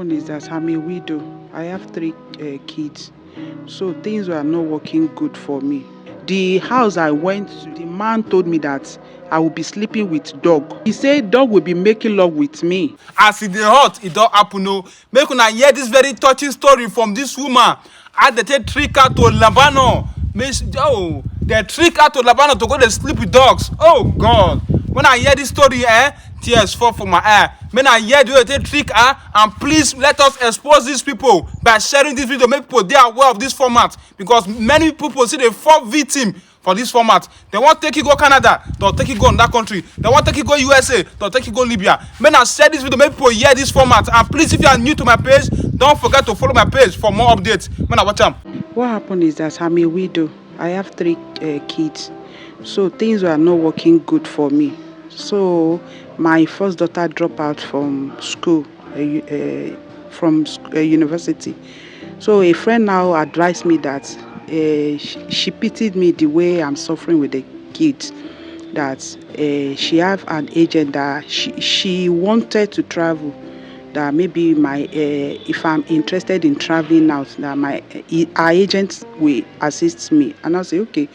happened is that I'm a widow. I have three kids. So things were not working good for me. The house I went to, the man told me that I will be sleeping with dog. He said dog will be making love with me. As e dey hot, e don happen o. Make una hear this very touching story from this woman. How they take trick her to Lebanon. They trick her to Lebanon to go dey sleep with dogs. Oh God! When I hear this story, tears fall for my eye. When I hear the way they trick her, and please let us expose these people by sharing this video. Make people dey aware of this format, because many people see dey fall victim for this format. They want take you go Canada, they'll take you go in that country. They want take you go USA, they'll take you go Libya. When I share this video, make people hear this format. And please, if you are new to my page, don't forget to follow my page for more updates. When I watch them. What happened is that I'm a widow. I have three kids. So things were not working good for me. So my first daughter dropped out from school, university. So a friend now advised me that she pitied me the way I'm suffering with the kids. That she have an agent that she wanted to travel. That maybe if I'm interested in traveling out, that our agent will assist me. And I'll say, okay,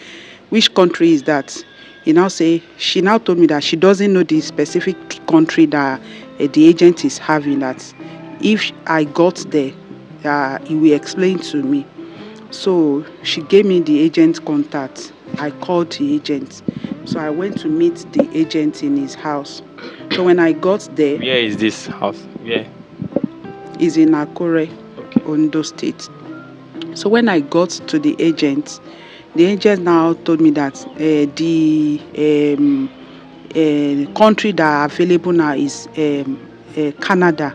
which country is that? She now told me that she doesn't know the specific country that the agent is having. That if I got there, he will explain to me. So she gave me the agent contact. I called the agent. So I went to meet the agent in his house. So when I got there, where is this house? Where? Is in Akure, Okay. Ondo State. So when I got to the agent now told me that the country that available now is Canada.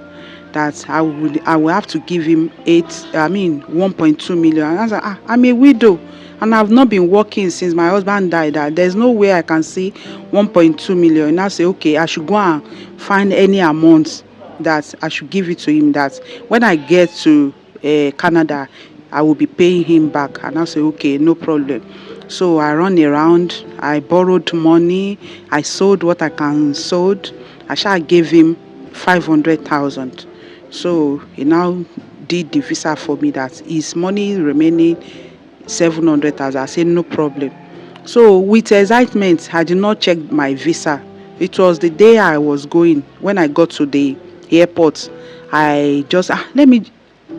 That I will have to give him 1.2 million. And I was like, I'm a widow and I've not been working since my husband died. That there's no way I can see 1.2 million. And I say, okay, I should go and find any amount that I should give it to him. That when I get to Canada, I will be paying him back. And I say, okay, no problem. So I run around, I borrowed money, I sold what I can sold. I shall gave him 500,000. So he now did the visa for me. That his money remaining 700,000. I said no problem. So with excitement, I did not check my visa. It was the day I was going. When I got to the airport, I just let me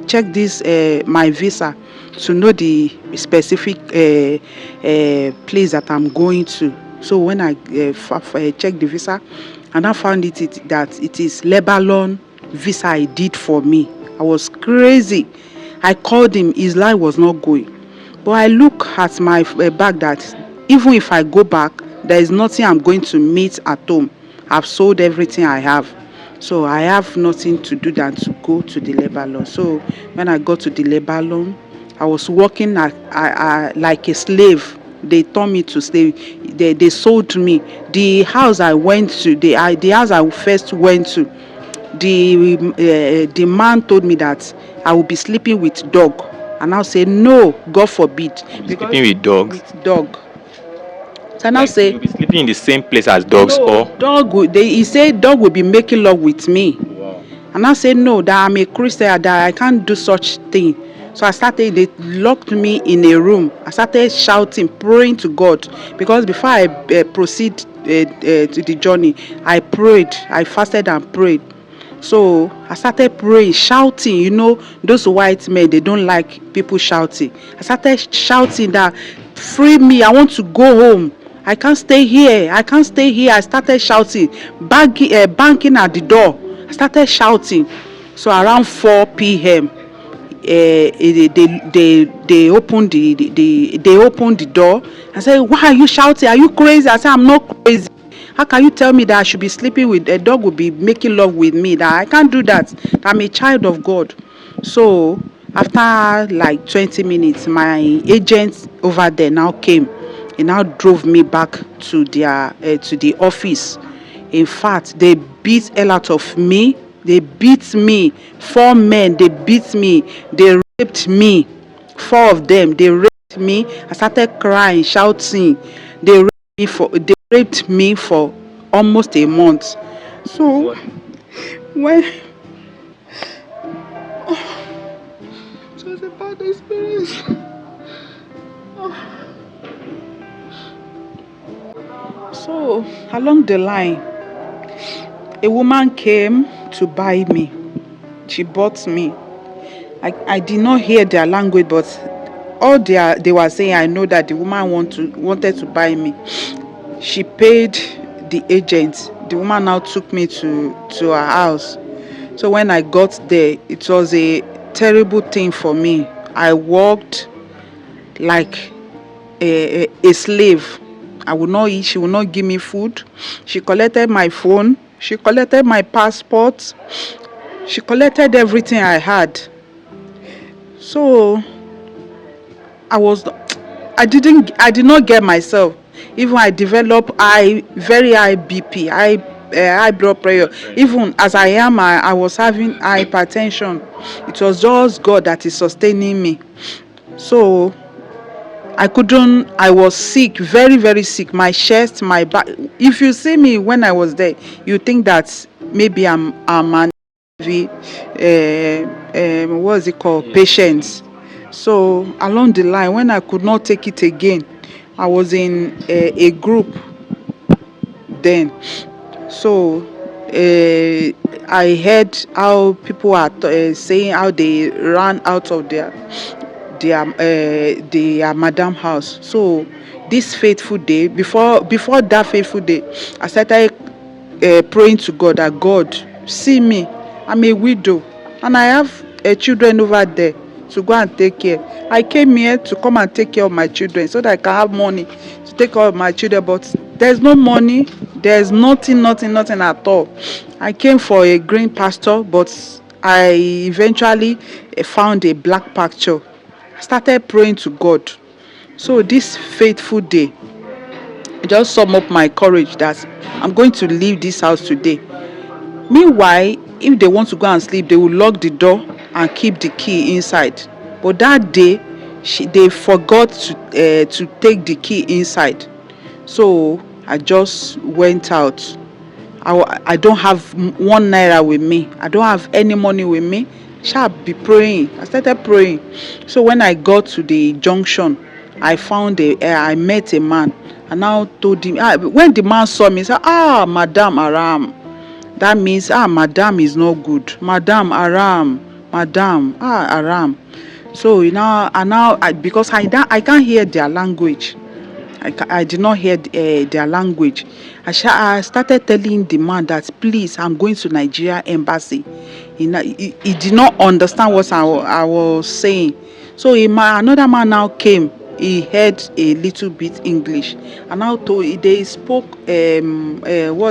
check this my visa to know the specific place that I'm going to. So when I checked the visa, and I found that it is Lebanon visa I did for me. I was crazy. I called him. His line was not going. But I look at my bag that even if I go back, there is nothing I'm going to meet at home. I've sold everything I have. So I have nothing to do than to go to the Lebanon. So when I got to the Lebanon, I was working like a slave. They turned me to slave. They sold me. The house I went to, the house I first went to, the man told me that I will be sleeping with dog. And I'll say, no, God forbid. Sleeping with dogs? With dog. So now say you'll be sleeping in the same place as dogs, no, or he said dog will be making love with me. wow. And I said no, that I'm a Christian, that I can't do such thing. So they locked me in a room. I started shouting, praying to God, because before I proceed to the journey, I prayed, I fasted and prayed. So I started praying, shouting. Those white men, they don't like people shouting. I started shouting that, free me, I want to go home. I can't stay here. I can't stay here. I started shouting, banging at the door. I started shouting. So around 4 p.m., they opened the door. I said, why are you shouting? Are you crazy? I said, I'm not crazy. How can you tell me that I should be sleeping with a dog, will be making love with me? That I can't do that. I'm a child of God. So after like 20 minutes, my agent over there now came. He now drove me back to the office. In fact, they beat hell out of me. They beat me. 4 men, they beat me. They raped me. 4 of them, they raped me. I started crying, shouting. They raped me for almost a month. So when bad experience. So along the line, a woman came to buy me. She bought me. I did not hear their language, but they were saying, I know that the woman wanted to buy me. She paid the agent. The woman now took me to her house. So when I got there, it was a terrible thing for me. I worked like a slave. I would not eat. She would not give me food. She collected my phone. She collected my passport. She collected everything I had. So I did not get myself. Even I developed very high BP, high blood pressure. Even as I was having hypertension. It was just God that is sustaining me. So I was sick, very, very sick. My chest, my back. If you see me when I was there, you think that maybe I'm an what's it called? Patience. So along the line, when I could not take it again, I was in a group then. So I heard how people are saying how they ran out of their madam house. So this faithful day, before that faithful day, I started praying to God that God see me. I'm a widow and I have children over there to go and take care. I came here to come and take care of my children so that I can have money to take care of my children, but there's no money, there's nothing at all. I came for a green pasture, but I eventually found a black pasture. I started praying to God. So this faithful day, I just sum up my courage that I'm going to leave this house today. Meanwhile, if they want to go and sleep, they will lock the door and keep the key inside. But that day, they forgot to take the key inside. So I just went out. I don't have 1 naira with me. I don't have any money with me. Shall be praying. I started praying. So when I got to the junction, I met a man. I now told him. When the man saw me, he said, Madam Aram. That means, Madam is not good. Madam Aram. Madam, Aram. So because I can't hear their language. I did not hear their language. I started telling the man that, please, I'm going to Nigeria embassy. He did not understand what I was saying. So another man now came. He heard a little bit English, and now they spoke what's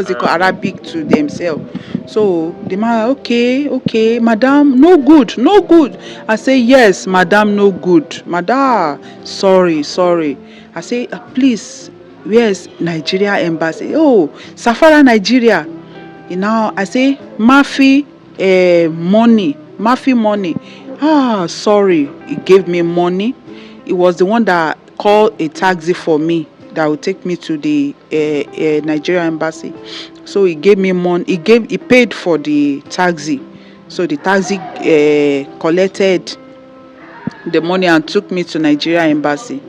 it called, Arabic to themselves. So the man, okay, madam, no good, no good. I say, yes, madam, no good. Madam, sorry. I say, please, where's Nigeria embassy? Oh, Safara, Nigeria. I say, Mafi money. Sorry. He gave me money. It was the one that called a taxi for me that would take me to the Nigeria embassy. So he gave me money. He paid for the taxi. So the taxi collected the money and took me to Nigeria embassy.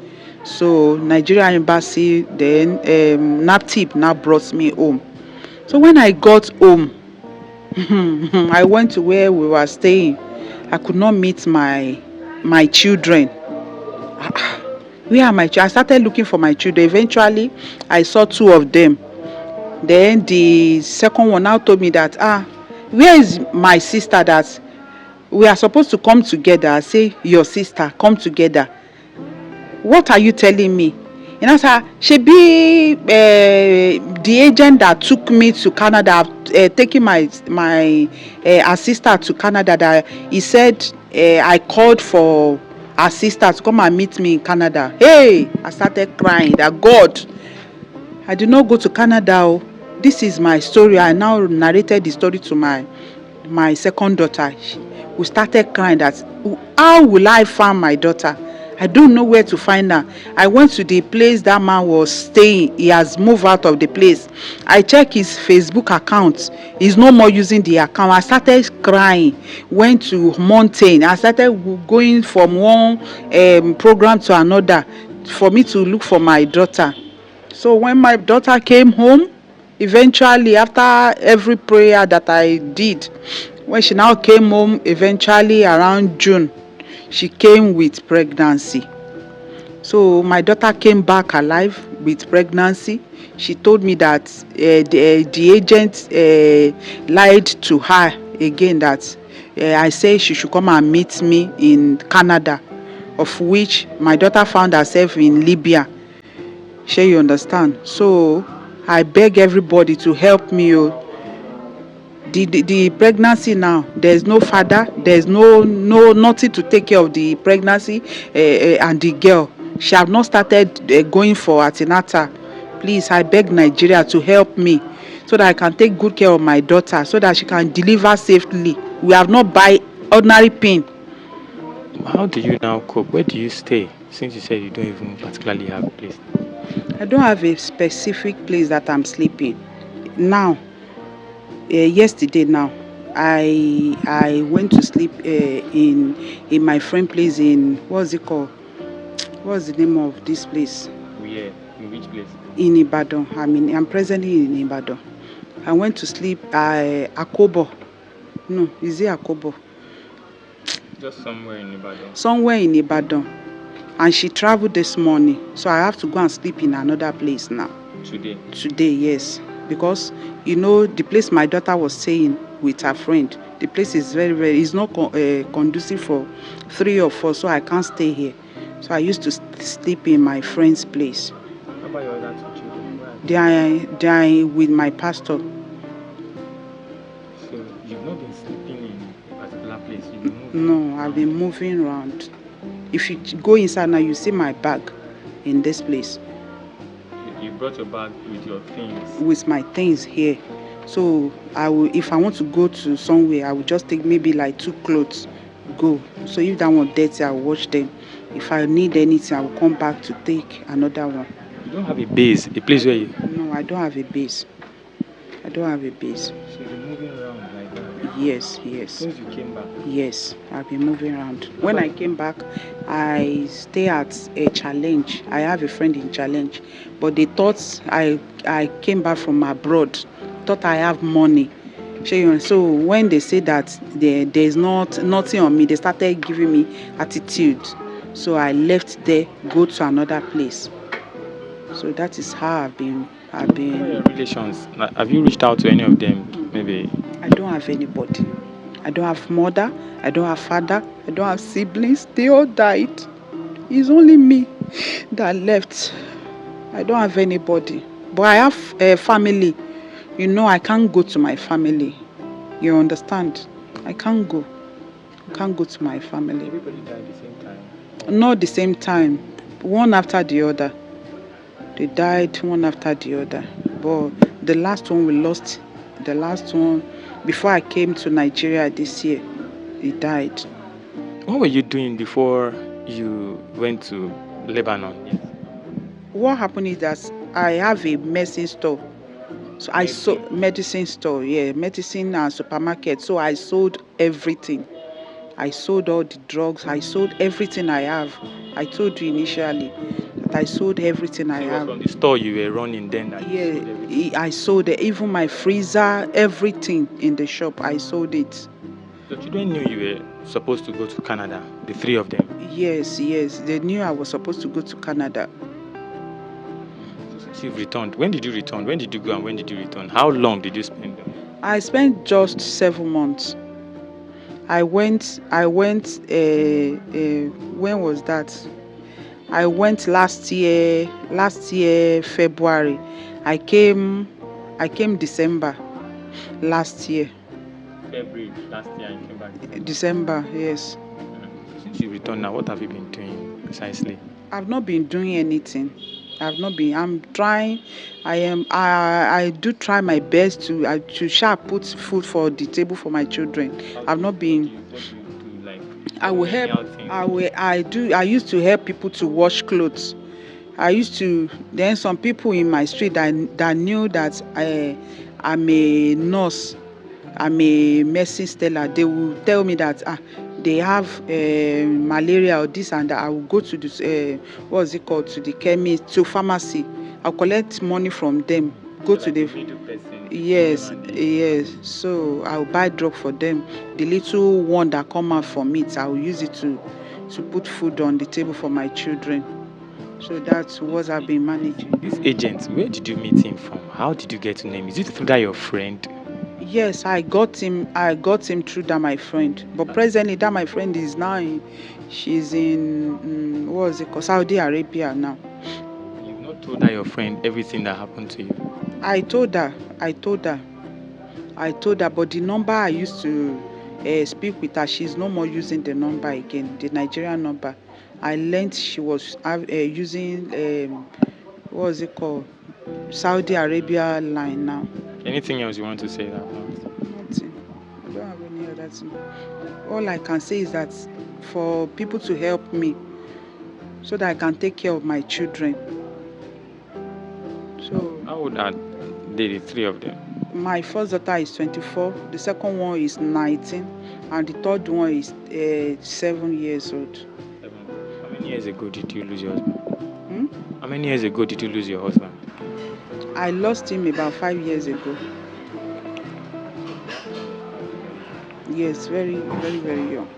So Nigeria embassy then NAPTIP now brought me home. So when I got home, I went to where we were staying. I could not meet my children. Where are my children? I started looking for my children. Eventually, I saw two of them. Then the second one now told me that, where is my sister that we are supposed to come together? I say, your sister, come together. What are you telling me? Sir, she be the agent that took me to Canada, taking my her sister to Canada. That he said I called for her sister to come and meet me in Canada. Hey, I started crying that God, I did not go to Canada. Oh. This is my story. I now narrated the story to my second daughter. We started crying that, how will I find my daughter? I don't know where to find her. I went to the place that man was staying. He has moved out of the place. I check his Facebook account. He's no more using the account. I started crying. Went to mountain. I started going from one program to another for me to look for my daughter. So when my daughter came home, eventually after every prayer that I did, when she now came home, eventually around June, she came with pregnancy. So my daughter came back alive with pregnancy. She told me that the agent lied to her again, that I say she should come and meet me in Canada, of which my daughter found herself in Libya. Shey you understand? So I beg everybody to help me. The pregnancy now, there's no father, there's no nothing to take care of the pregnancy, and the girl, she have not started going for antenatal. Please, I beg Nigeria to help me so that I can take good care of my daughter, so that she can deliver safely. We have not buy ordinary pin. How do you now cope? Where do you stay? Since you said you don't even particularly have a place. I don't have a specific place that I'm sleeping now. Yesterday now, I went to sleep in my friend place in, what's it called, what's the name of this place, Where? In which place? in Ibadan. I'm presently in Ibadan. I went to sleep Akobo. No, is it Akobo? Just somewhere in Ibadan. Somewhere in Ibadan. And she traveled this morning, so I have to go and sleep in another place now. Today, yes, because the place my daughter was staying with her friend, the place is very, it's not conducive for 3 or 4, so I can't stay here. So I used to sleep in my friend's place. How about your other two children? They are with my pastor. So you've not been sleeping in a particular place? You've been moving? No, I've been moving around. If you go inside now, you see my bag in this place. You brought your bag with your things? With my things here. So if I want to go to somewhere, I will just take maybe like 2 clothes, go. So if that one dirty, I will wash them. If I need anything, I will come back to take another one. You don't have a base, a place where you... No, I don't have a base. I don't have a base. So you're moving around like that? Yes. Since you came back? Yes, I've been moving around. When I came back, I stay at a Challenge. I have a friend in Challenge, but they thought I came back from abroad, thought I have money. So when they say that there's nothing on me, they started giving me attitude. So I left there, go to another place. So that is how I've been. What are your relations? Have you reached out to any of them? Maybe. I don't have anybody. I don't have mother. I don't have father. I don't have siblings. They all died. It's only me that left. I don't have anybody. But I have a family. I can't go to my family. You understand? I can't go. I can't go to my family. Everybody died at the same time? Not the same time. One after the other. They died one after the other. But the last one we lost, the last one, before I came to Nigeria this year, he died. What were you doing before you went to Lebanon? Yes. What happened is that I have a medicine store. So I sold medicine store, medicine and supermarket. So I sold everything. I sold all the drugs. I sold everything I have. I told you initially that I sold everything I have. From the store you were running then? I sold it. Even my freezer, everything in the shop, I sold it. Your children knew you were supposed to go to Canada, the 3 of them? Yes. They knew I was supposed to go to Canada. So since you've returned, when did you return? When did you go and when did you return? How long did you spend there? I spent just 7 months. I went, when was that? I went last year, February. I came December last year. February last year and came back? December, yes. Since you returned now, what have you been doing precisely? I've not been doing anything. I'm trying. I do try my best to put food for the table for my children. I've not been. to like I will help. anyhow things? I used to help people to wash clothes. I used to. Then some people in my street that knew that I'm a nurse, I'm a medicine steller. They will tell me that they have malaria or this and that. I will go to this what's it called, to the chemist, to pharmacy. I'll collect money from them. Go So to like a the middle person between you yes, and the yes. So I'll buy drug for them. The little one that come out from it, I'll use it to put food on the table for my children. So that's what I've been managing. this agent. Where did you meet him from? How did you get to know him? Is it through that your friend? Yes, I got him. I got him through that my friend. But presently, that my friend is now she's in what was it called, Saudi Arabia now. You've not told that your friend everything that happened to you. I told her. I told her. I told her. But the number I used to speak with her, she's no more using the number again. The Nigerian number. I learned she was using what was it called, Saudi Arabia line now. Anything else you want to say about? Nothing. I don't have any other thing. All I can say is that for people to help me so that I can take care of my children. So How old are they, the three of them? my first daughter is 24, the second one is 19, and the third one is 7 years old. 7. How many years ago did you lose your husband? Hmm? How many years ago did you lose your husband? I lost him about 5 years ago. Yes, very, very, very young.